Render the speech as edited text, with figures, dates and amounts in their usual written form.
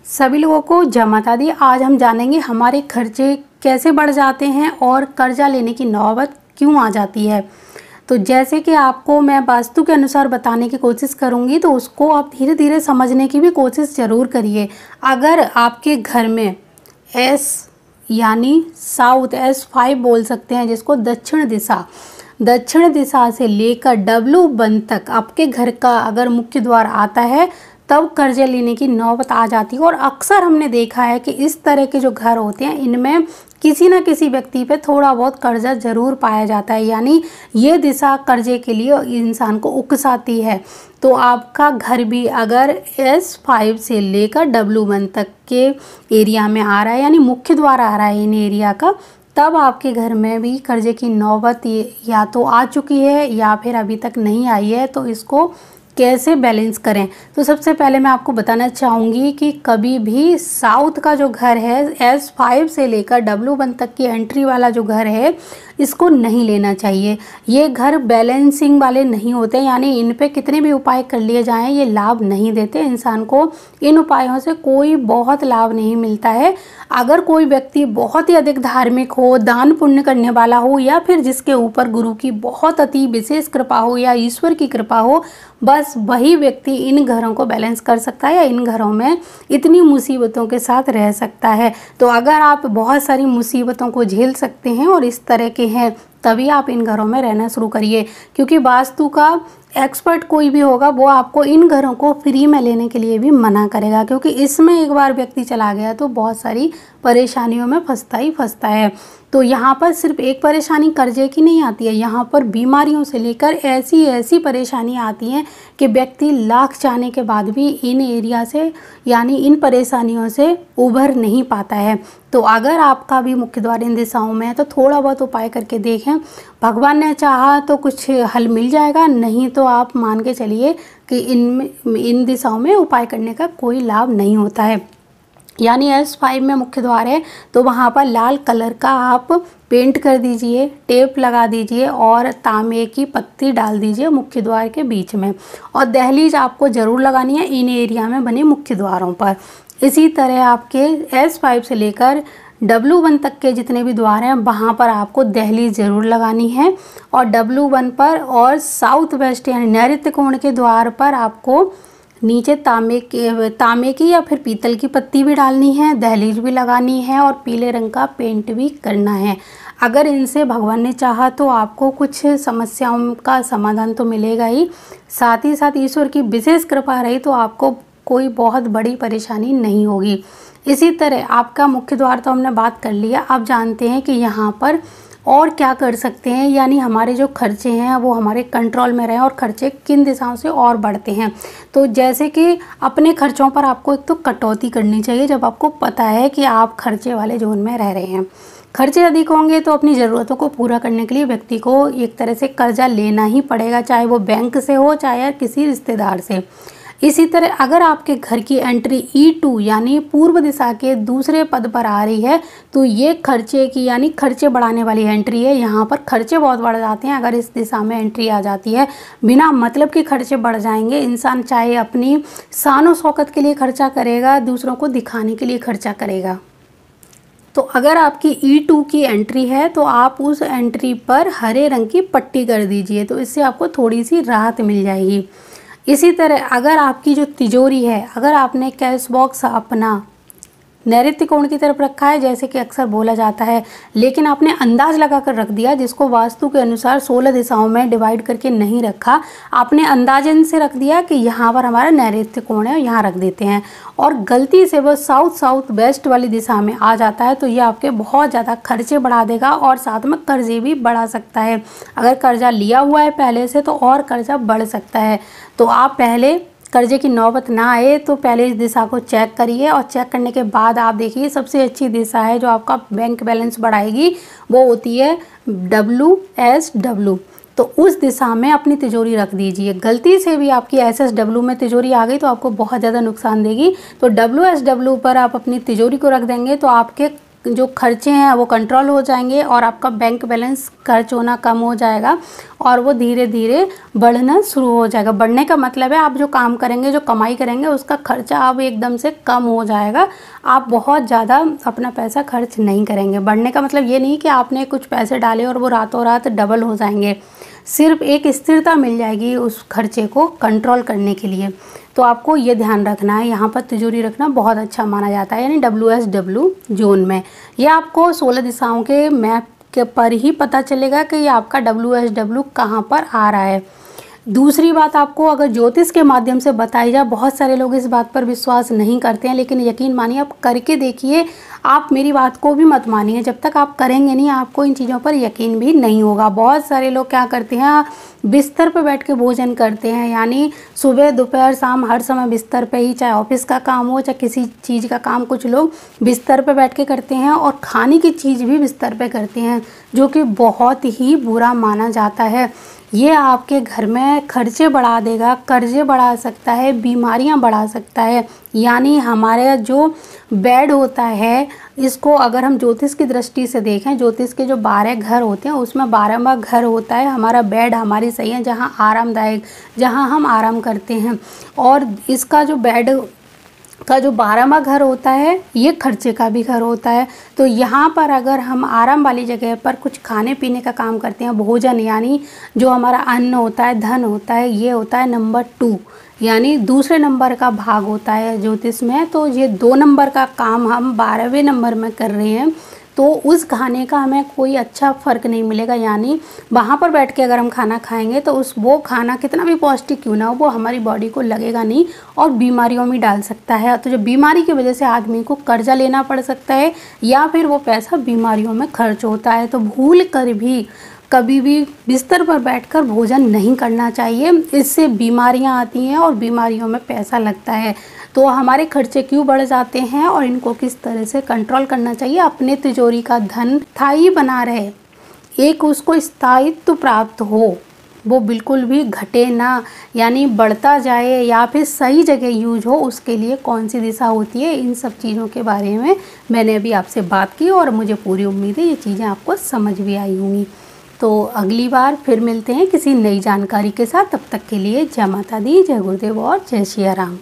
सभी लोगों को जय माता दी। आज हम जानेंगे हमारे खर्चे कैसे बढ़ जाते हैं और कर्जा लेने की नौबत क्यों आ जाती है। तो जैसे कि आपको मैं वास्तु के अनुसार बताने की कोशिश करूंगी, तो उसको आप धीरे धीरे समझने की भी कोशिश ज़रूर करिए। अगर आपके घर में एस यानी साउथ S5 बोल सकते हैं, जिसको दक्षिण दिशा से लेकर W1 तक आपके घर का अगर मुख्य द्वार आता है, तब कर्जे लेने की नौबत आ जाती है। और अक्सर हमने देखा है कि इस तरह के जो घर होते हैं, इनमें किसी न किसी व्यक्ति पे थोड़ा बहुत कर्जा ज़रूर पाया जाता है, यानी ये दिशा कर्जे के लिए इंसान को उकसाती है। तो आपका घर भी अगर S5 से लेकर W1 तक के एरिया में आ रहा है, यानी मुख्य द्वार आ रहा है इन एरिया का, तब आपके घर में भी कर्जे की नौबत या तो आ चुकी है या फिर अभी तक नहीं आई है। तो इसको कैसे बैलेंस करें, तो सबसे पहले मैं आपको बताना चाहूँगी कि कभी भी साउथ का जो घर है, S5 से लेकर W1 तक की एंट्री वाला जो घर है, इसको नहीं लेना चाहिए। ये घर बैलेंसिंग वाले नहीं होते, यानी इन पे कितने भी उपाय कर लिए जाएं, ये लाभ नहीं देते। इंसान को इन उपायों से कोई बहुत लाभ नहीं मिलता है। अगर कोई व्यक्ति बहुत ही अधिक धार्मिक हो, दान पुण्य करने वाला हो, या फिर जिसके ऊपर गुरु की बहुत अति विशेष कृपा हो या ईश्वर की कृपा हो, बस वही व्यक्ति इन घरों को बैलेंस कर सकता है या इन घरों में इतनी मुसीबतों के साथ रह सकता है। तो अगर आप बहुत सारी मुसीबतों को झेल सकते हैं और इस तरह के हैं, तभी आप इन घरों में रहना शुरू करिए। क्योंकि वास्तु का एक्सपर्ट कोई भी होगा, वो आपको इन घरों को फ्री में लेने के लिए भी मना करेगा, क्योंकि इसमें एक बार व्यक्ति चला गया तो बहुत सारी परेशानियों में फंसता ही फंसता है। तो यहाँ पर सिर्फ एक परेशानी कर्जे की नहीं आती है, यहाँ पर बीमारियों से लेकर ऐसी परेशानियाँ आती हैं कि व्यक्ति लाख चाहने के बाद भी इन एरिया से यानी इन परेशानियों से उभर नहीं पाता है। तो अगर आपका भी मुख्य द्वार इन दिशाओं में है, तो थोड़ा बहुत उपाय करके देखें। भगवान ने चाहा तो कुछ हल मिल जाएगा, नहीं तो आप मान के चलिए कि इन दिशाओं में उपाय करने का कोई लाभ नहीं होता है। यानी S5 में मुख्य द्वार है, तो वहाँ पर लाल कलर का आप पेंट कर दीजिए, टेप लगा दीजिए और तांबे की पत्ती डाल दीजिए मुख्य द्वार के बीच में। और दहलीज आपको ज़रूर लगानी है इन एरिया में बने मुख्य द्वारों पर। इसी तरह आपके S5 से लेकर W1 तक के जितने भी द्वार हैं, वहाँ पर आपको दहलीज ज़रूर लगानी है। और W1 पर और साउथ वेस्ट यानी नैऋत्य कोण के द्वार पर आपको नीचे तांबे की या फिर पीतल की पत्ती भी डालनी है, दहलीज भी लगानी है और पीले रंग का पेंट भी करना है। अगर इनसे भगवान ने चाहा तो आपको कुछ समस्याओं का समाधान तो मिलेगा ही, साथ ही साथ ईश्वर की विशेष कृपा रही तो आपको कोई बहुत बड़ी परेशानी नहीं होगी। इसी तरह आपका मुख्य द्वार तो हमने बात कर लिया। अब जानते हैं कि यहाँ पर और क्या कर सकते हैं, यानी हमारे जो खर्चे हैं वो हमारे कंट्रोल में रहें और खर्चे किन दिशाओं से और बढ़ते हैं। तो जैसे कि अपने खर्चों पर आपको एक तो कटौती करनी चाहिए, जब आपको पता है कि आप खर्चे वाले जोन में रह रहे हैं। खर्चे अधिक होंगे तो अपनी ज़रूरतों को पूरा करने के लिए व्यक्ति को एक तरह से कर्जा लेना ही पड़ेगा, चाहे वो बैंक से हो चाहे किसी रिश्तेदार से। इसी तरह अगर आपके घर की एंट्री E2 यानी पूर्व दिशा के दूसरे पद पर आ रही है, तो ये खर्चे की यानी खर्चे बढ़ाने वाली एंट्री है। यहाँ पर खर्चे बहुत बढ़ जाते हैं अगर इस दिशा में एंट्री आ जाती है। बिना मतलब के खर्चे बढ़ जाएंगे। इंसान चाहे अपनी शान शौकत के लिए खर्चा करेगा, दूसरों को दिखाने के लिए खर्चा करेगा। तो अगर आपकी E2 की एंट्री है, तो आप उस एंट्री पर हरे रंग की पट्टी कर दीजिए, तो इससे आपको थोड़ी सी राहत मिल जाएगी। इसी तरह अगर आपकी जो तिजोरी है, अगर आपने कैश बॉक्स अपना नैऋत्य कोण की तरफ रखा है, जैसे कि अक्सर बोला जाता है, लेकिन आपने अंदाज लगा कर रख दिया, जिसको वास्तु के अनुसार 16 दिशाओं में डिवाइड करके नहीं रखा, आपने अंदाजन से रख दिया कि यहाँ पर हमारा नैऋत्य कोण है, यहाँ रख देते हैं, और गलती से वो साउथ वेस्ट वाली दिशा में आ जाता है, तो ये आपके बहुत ज़्यादा खर्चे बढ़ा देगा और साथ में कर्जे भी बढ़ा सकता है। अगर कर्जा लिया हुआ है पहले से, तो और कर्जा बढ़ सकता है। तो आप पहले कर्जे की नौबत ना आए तो पहले इस दिशा को चेक करिए, और चेक करने के बाद आप देखिए सबसे अच्छी दिशा है जो आपका बैंक बैलेंस बढ़ाएगी, वो होती है WSW। तो उस दिशा में अपनी तिजोरी रख दीजिए। गलती से भी आपकी SSW में तिजोरी आ गई तो आपको बहुत ज़्यादा नुकसान देगी। तो WSW पर आप अपनी तिजोरी को रख देंगे तो आपके जो खर्चे हैं वो कंट्रोल हो जाएंगे और आपका बैंक बैलेंस खर्च होना कम हो जाएगा और वो धीरे धीरे बढ़ना शुरू हो जाएगा। बढ़ने का मतलब है आप जो काम करेंगे, जो कमाई करेंगे, उसका खर्चा अब एकदम से कम हो जाएगा। आप बहुत ज़्यादा अपना पैसा खर्च नहीं करेंगे। बढ़ने का मतलब ये नहीं कि आपने कुछ पैसे डाले और वो रातों रात डबल हो जाएंगे। सिर्फ एक स्थिरता मिल जाएगी उस खर्चे को कंट्रोल करने के लिए। तो आपको ये ध्यान रखना है, यहाँ पर तिजोरी रखना बहुत अच्छा माना जाता है, यानी WSW जोन में। ये आपको 16 दिशाओं के मैप के पर ही पता चलेगा कि ये आपका WSW कहाँ पर आ रहा है। दूसरी बात, आपको अगर ज्योतिष के माध्यम से बताई जाए, बहुत सारे लोग इस बात पर विश्वास नहीं करते हैं, लेकिन यकीन मानिए आप करके देखिए। आप मेरी बात को भी मत मानिए, जब तक आप करेंगे नहीं आपको इन चीज़ों पर यकीन भी नहीं होगा। बहुत सारे लोग क्या करते हैं, बिस्तर पर बैठ के भोजन करते हैं, यानी सुबह दोपहर शाम हर समय बिस्तर पे ही, चाहे ऑफिस का काम हो चाहे किसी चीज़ का काम, कुछ लोग बिस्तर पे बैठ के करते हैं और खाने की चीज़ भी बिस्तर पे करते हैं, जो कि बहुत ही बुरा माना जाता है। ये आपके घर में खर्चे बढ़ा देगा, कर्जे बढ़ा सकता है, बीमारियां बढ़ा सकता है। यानी हमारे जो बेड होता है, इसको अगर हम ज्योतिष की दृष्टि से देखें, ज्योतिष के जो 12 घर होते हैं उसमें 12वां घर होता है हमारा बेड, हमारी सही है, जहाँ आरामदायक, जहाँ हम आराम करते हैं। और इसका जो बेड का जो 12वां घर होता है ये खर्चे का भी घर होता है। तो यहाँ पर अगर हम आराम वाली जगह पर कुछ खाने पीने का काम करते हैं, भोजन यानी जो हमारा अन्न होता है, धन होता है, ये होता है नंबर 2, यानी दूसरे नंबर का भाग होता है ज्योतिष में। तो ये 2 नंबर का काम हम 12वें नंबर में कर रहे हैं, तो उस खाने का हमें कोई अच्छा फ़र्क नहीं मिलेगा। यानी वहाँ पर बैठ के अगर हम खाना खाएंगे तो वो खाना कितना भी पौष्टिक क्यों ना हो, वो हमारी बॉडी को लगेगा नहीं और बीमारियों में डाल सकता है। तो जो बीमारी की वजह से आदमी को कर्जा लेना पड़ सकता है या फिर वो पैसा बीमारियों में खर्च होता है। तो भूल कर भी कभी भी बिस्तर पर बैठकर भोजन नहीं करना चाहिए, इससे बीमारियां आती हैं और बीमारियों में पैसा लगता है। तो हमारे खर्चे क्यों बढ़ जाते हैं और इनको किस तरह से कंट्रोल करना चाहिए, अपने तिजोरी का धन स्थायी बना रहे, एक उसको स्थायित्व प्राप्त हो, वो बिल्कुल भी घटे ना, यानी बढ़ता जाए या फिर सही जगह यूज हो, उसके लिए कौन सी दिशा होती है, इन सब चीज़ों के बारे में मैंने अभी आपसे बात की और मुझे पूरी उम्मीद है ये चीज़ें आपको समझ भी आई होंगी। तो अगली बार फिर मिलते हैं किसी नई जानकारी के साथ। तब तक के लिए जय माता दी, जय गुरुदेव और जय सिया राम।